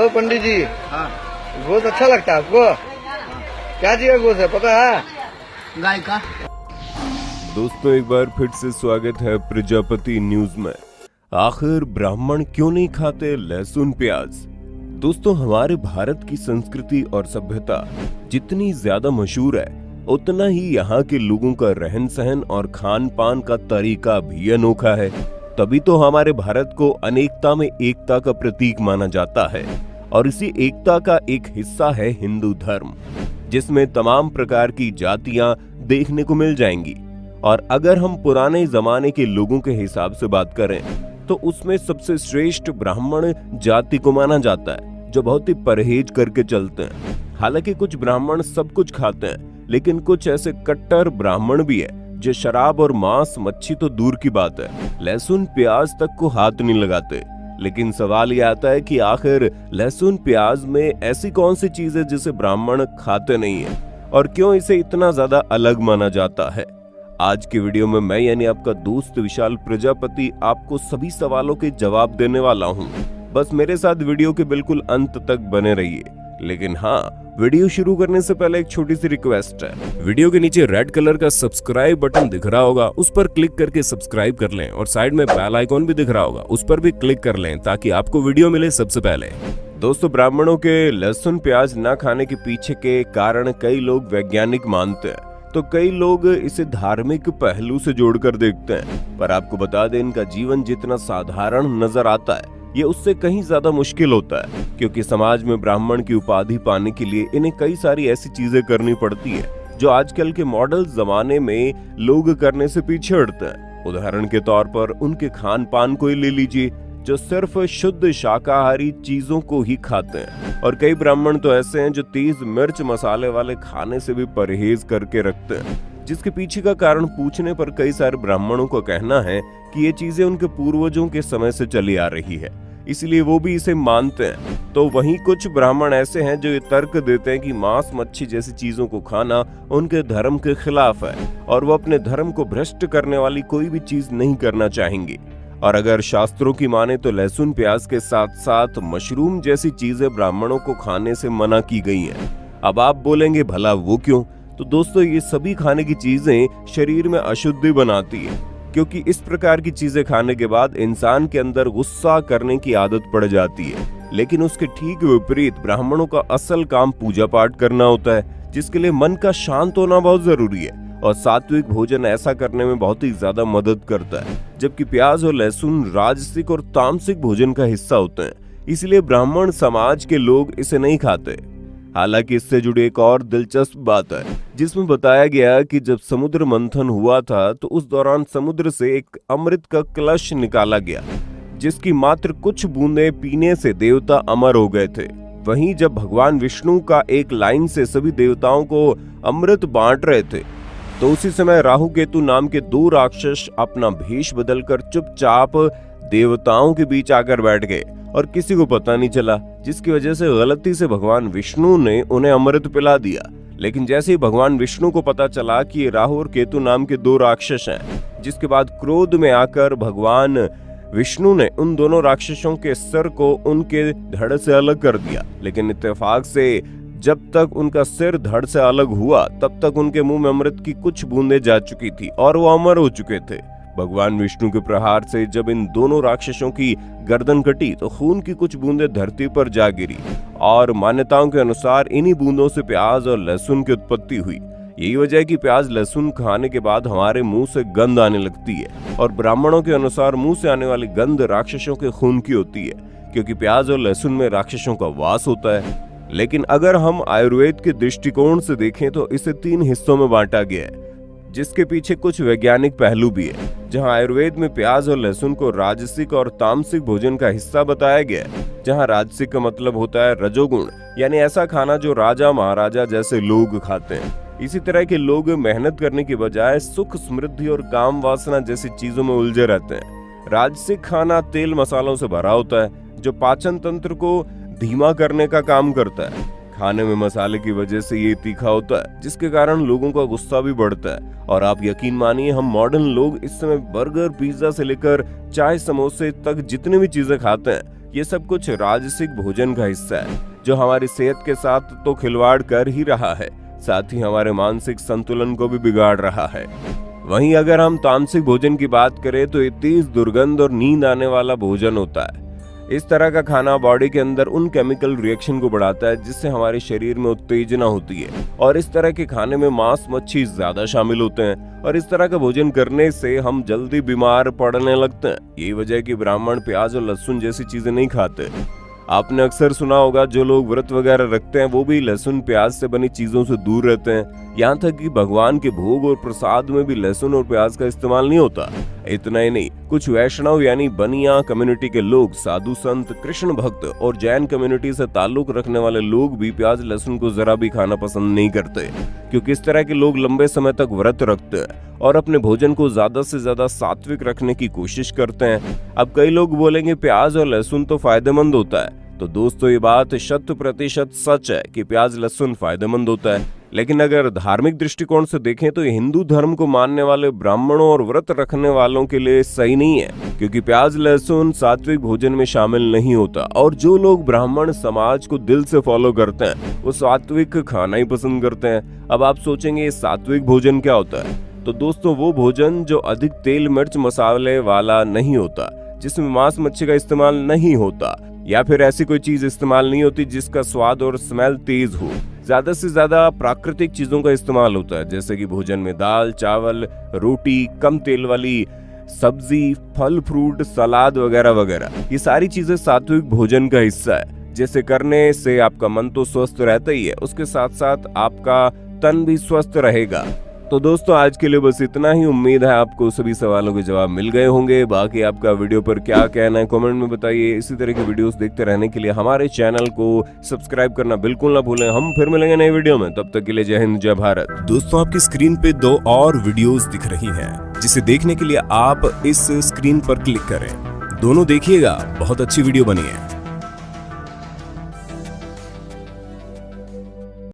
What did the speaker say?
ओ पंडित जी, हाँ, गोश्त अच्छा लगता है आपको? क्या चीज का गोश्त है पता है? गाय का। दोस्तों एक बार फिर से स्वागत है प्रजापति न्यूज में। आखिर ब्राह्मण क्यों नहीं खाते लहसुन प्याज? दोस्तों हमारे भारत की संस्कृति और सभ्यता जितनी ज्यादा मशहूर है, उतना ही यहाँ के लोगों का रहन सहन और खान पान का तरीका भी अनोखा है। तभी तो हमारे भारत को अनेकता में एकता का प्रतीक माना जाता है और इसी एकता का एक हिस्सा है हिंदू धर्म, जिसमें तमाम प्रकार की जातियां देखने को मिल जाएंगी। और अगर हम पुराने जमाने के लोगों के हिसाब से बात करें तो उसमें सबसे श्रेष्ठ ब्राह्मण जाति को माना जाता है, जो बहुत ही परहेज करके चलते हैं। हालांकि कुछ ब्राह्मण सब कुछ खाते हैं, लेकिन कुछ ऐसे कट्टर ब्राह्मण भी है जो शराब और मांस मच्छी तो दूर की बात है, लहसुन प्याज तक को हाथ नहीं लगाते। लेकिन सवाल ये आता है कि आखिर लहसुन प्याज में ऐसी कौन सी चीज है जिसे ब्राह्मण खाते नहीं है और क्यों इसे इतना ज्यादा अलग माना जाता है? आज की वीडियो में मैं यानी आपका दोस्त विशाल प्रजापति आपको सभी सवालों के जवाब देने वाला हूँ। बस मेरे साथ वीडियो के बिल्कुल अंत तक बने रहिए। लेकिन हाँ, वीडियो शुरू करने से पहले एक छोटी सी रिक्वेस्ट है। वीडियो के नीचे रेड कलर का सब्सक्राइब बटन दिख रहा होगा, उस पर क्लिक करके सब्सक्राइब कर लें और साइड में बेल आइकॉन भी दिख रहा होगा, उस पर भी क्लिक कर लें ताकि आपको वीडियो मिले सबसे पहले। दोस्तों ब्राह्मणों के लहसुन प्याज न खाने के पीछे के कारण कई लोग वैज्ञानिक मानते हैं, तो कई लोग इसे धार्मिक पहलू से जोड़कर देखते हैं। पर आपको बता दें, इनका जीवन जितना साधारण नजर आता है, ये उससे कहीं ज्यादा मुश्किल होता है, क्योंकि समाज में ब्राह्मण की उपाधि पाने के लिए इन्हें कई सारी ऐसी चीजें करनी पड़ती है जो आजकल के मॉडल जमाने में लोग करने से पीछे हटते हैं। उदाहरण के तौर पर उनके खान पान को ही ले लीजिए, जो सिर्फ शुद्ध शाकाहारी चीजों को ही खाते हैं। और कई ब्राह्मण तो ऐसे हैं जो तेज मिर्च मसाले वाले खाने से भी परहेज करके रखते हैं, जिसके पीछे का कारण पूछने पर कई सारे ब्राह्मणों का कहना है कि ये चीजें उनके पूर्वजों के समय से चली आ रही है, इसलिए वो भी इसे मानते हैं। तो वहीं कुछ ब्राह्मण ऐसे हैं जो ये तर्क देते हैं कि मांस मच्छी जैसी चीजों को खाना उनके धर्म के खिलाफ है और वो अपने धर्म को भ्रष्ट करने वाली कोई भी चीज नहीं करना चाहेंगे। और अगर शास्त्रों की माने तो लहसुन प्याज के साथ साथ मशरूम जैसी चीजें ब्राह्मणों को खाने से मना की गई हैं। अब आप बोलेंगे भला वो क्यों? तो दोस्तों ये सभी खाने की चीजें शरीर में अशुद्धि बनाती है, क्योंकि इस प्रकार की चीजें खाने के बाद इंसान के अंदर गुस्सा करने की आदत पड़ जाती है। लेकिन उसके ठीक विपरीत ब्राह्मणों का असल काम पूजा पाठ करना होता है, जिसके लिए मन का शांत होना बहुत जरूरी है। और सात्विक भोजन ऐसा करने में बहुत ही ज्यादा मदद करता है, जबकि प्याज और लहसुन राजसिक और तामसिक भोजन का हिस्सा होते हैं, इसलिए ब्राह्मण समाज के लोग इसे नहीं खाते। हालांकि इससे जुड़ी एक और दिलचस्प बात है, जिसमें बताया गया कि जब समुद्र मंथन हुआ था तो उस दौरान समुद्र से एक अमृत का कलश निकाला गया, जिसकी मात्र कुछ बूंदें पीने से देवता अमर हो गए थे। वहीं जब भगवान विष्णु का एक लाइन से सभी देवताओं को अमृत बांट रहे थे, तो उसी समय राहु केतु नाम के दो राक्षस अपना भेष बदलकर चुपचाप देवताओं के बीच आकर बैठ गए और किसी को पता नहीं चला, जिसकी वजह से गलती से भगवान विष्णु ने उन्हें अमृत पिला दिया। लेकिन जैसे ही भगवान विष्णु को पता चला कि ये राहु और केतु नाम के दो राक्षस हैं, जिसके बाद क्रोध में आकर भगवान विष्णु ने उन दोनों राक्षसों के सिर को उनके धड़ से अलग कर दिया। लेकिन इत्तेफाक से जब तक उनका सिर धड़ से अलग हुआ, तब तक उनके मुंह में अमृत की कुछ बूंदें जा चुकी थी और वो अमर हो चुके थे। भगवान विष्णु के प्रहार से जब इन दोनों राक्षसों की गर्दन कटी तो खून की कुछ बूंदें धरती पर जा गिरी और मान्यताओं के अनुसार इन्हीं बूंदों से प्याज और लहसुन की उत्पत्ति हुई। यही वजह है कि प्याज लहसुन खाने के बाद हमारे मुंह से गंध आने लगती है और ब्राह्मणों के अनुसार मुंह से आने वाली गंध राक्षसों के खून की होती है, क्योंकि प्याज और लहसुन में राक्षसों का वास होता है। लेकिन अगर हम आयुर्वेद के दृष्टिकोण से देखें तो इसे 3 हिस्सों में बांटा गया है, जिसके पीछे कुछ वैज्ञानिक पहलू भी है। जहां आयुर्वेद में प्याज और लहसुन को राजसिक और तामसिक भोजन का हिस्सा बताया गया है, जहां राजसिक का मतलब होता है रजोगुण, यानी ऐसा खाना जो राजा महाराजा जैसे लोग खाते हैं। इसी तरह के लोग मेहनत करने की बजाय सुख समृद्धि और काम वासना जैसी चीजों में उलझे रहते हैं। राजसिक खाना तेल मसालों से भरा होता है, जो पाचन तंत्र को धीमा करने का काम करता है। खाने में मसाले की वजह से ये तीखा होता है, जिसके कारण लोगों का गुस्सा भी बढ़ता है। और आप यकीन मानिए, हम मॉडर्न लोग इस समय बर्गर पिज्जा से लेकर चाय समोसे तक जितनी भी चीजें खाते हैं, ये सब कुछ राजसिक भोजन का हिस्सा है जो हमारी सेहत के साथ तो खिलवाड़ कर ही रहा है, साथ ही हमारे मानसिक संतुलन को भी बिगाड़ रहा है। वहीं अगर हम तामसिक भोजन की बात करें तो ये तेज दुर्गंध और नींद आने वाला भोजन होता है। इस तरह का खाना बॉडी के अंदर उन केमिकल रिएक्शन को बढ़ाता है जिससे हमारे शरीर में उत्तेजना होती है, और इस तरह के खाने में मांस मच्छी ज्यादा शामिल होते हैं, और इस तरह का भोजन करने से हम जल्दी बीमार पड़ने लगते हैं। यही वजह है कि ब्राह्मण प्याज और लहसुन जैसी चीजें नहीं खाते। आपने अक्सर सुना होगा जो लोग व्रत वगैरह रखते हैं वो भी लहसुन प्याज से बनी चीजों से दूर रहते हैं। यहाँ तक कि भगवान के भोग और प्रसाद में भी लहसुन और प्याज का इस्तेमाल नहीं होता। इतना ही नहीं, कुछ वैष्णव यानी बनिया कम्युनिटी के लोग, साधु संत, कृष्ण भक्त और जैन कम्युनिटी से ताल्लुक रखने वाले लोग भी प्याज लहसुन को जरा भी खाना पसंद नहीं करते, क्योंकि इस तरह के लोग लंबे समय तक व्रत रखते हैं और अपने भोजन को ज्यादा से ज्यादा सात्विक रखने की कोशिश करते हैं। अब कई लोग बोलेंगे प्याज और लहसुन तो फायदेमंद होता है, तो दोस्तों ये बात 100% सच है कि प्याज लहसुन फायदेमंद होता है। लेकिन अगर धार्मिक दृष्टिकोण से देखें तो हिंदू धर्म को मानने वाले ब्राह्मणों और व्रत रखने वालों के लिए सही नहीं है, क्योंकि प्याज लहसुन सात्विक भोजन में शामिल नहीं होता। और जो लोग ब्राह्मण समाज को दिल से फॉलो करते हैं वो सात्विक खाना ही पसंद करते हैं। अब आप सोचेंगे ये सात्विक भोजन क्या होता है? तो दोस्तों वो भोजन जो अधिक तेल मिर्च मसाले वाला नहीं होता, जिसमें मांस मच्छी का इस्तेमाल नहीं होता, या फिर ऐसी कोई चीज इस्तेमाल नहीं होती जिसका स्वाद और स्मेल तेज हो। ज्यादा से ज्यादा प्राकृतिक चीजों का इस्तेमाल होता है, जैसे कि भोजन में दाल, चावल, रोटी, कम तेल वाली सब्जी, फल फ्रूट, सलाद वगैरह वगैरह। ये सारी चीजें सात्विक भोजन का हिस्सा है। जैसे करने से आपका मन तो स्वस्थ रहता ही है, उसके साथ साथ आपका तन भी स्वस्थ रहेगा। तो दोस्तों आज के लिए बस इतना ही। उम्मीद है आपको सभी सवालों के जवाब मिल गए होंगे। बाकी आपका वीडियो पर क्या कहना है कमेंट में बताइए। इसी तरह की वीडियोस देखते रहने के लिए हमारे चैनल को सब्सक्राइब करना बिल्कुल ना भूलें। हम फिर मिलेंगे नई वीडियो में, तब तक के लिए जय हिंद जय भारत। दोस्तों आपकी स्क्रीन पे 2 और वीडियोस दिख रही हैं, जिसे देखने के लिए आप इस स्क्रीन पर क्लिक करें। दोनों देखिएगा, बहुत अच्छी वीडियो बनी है।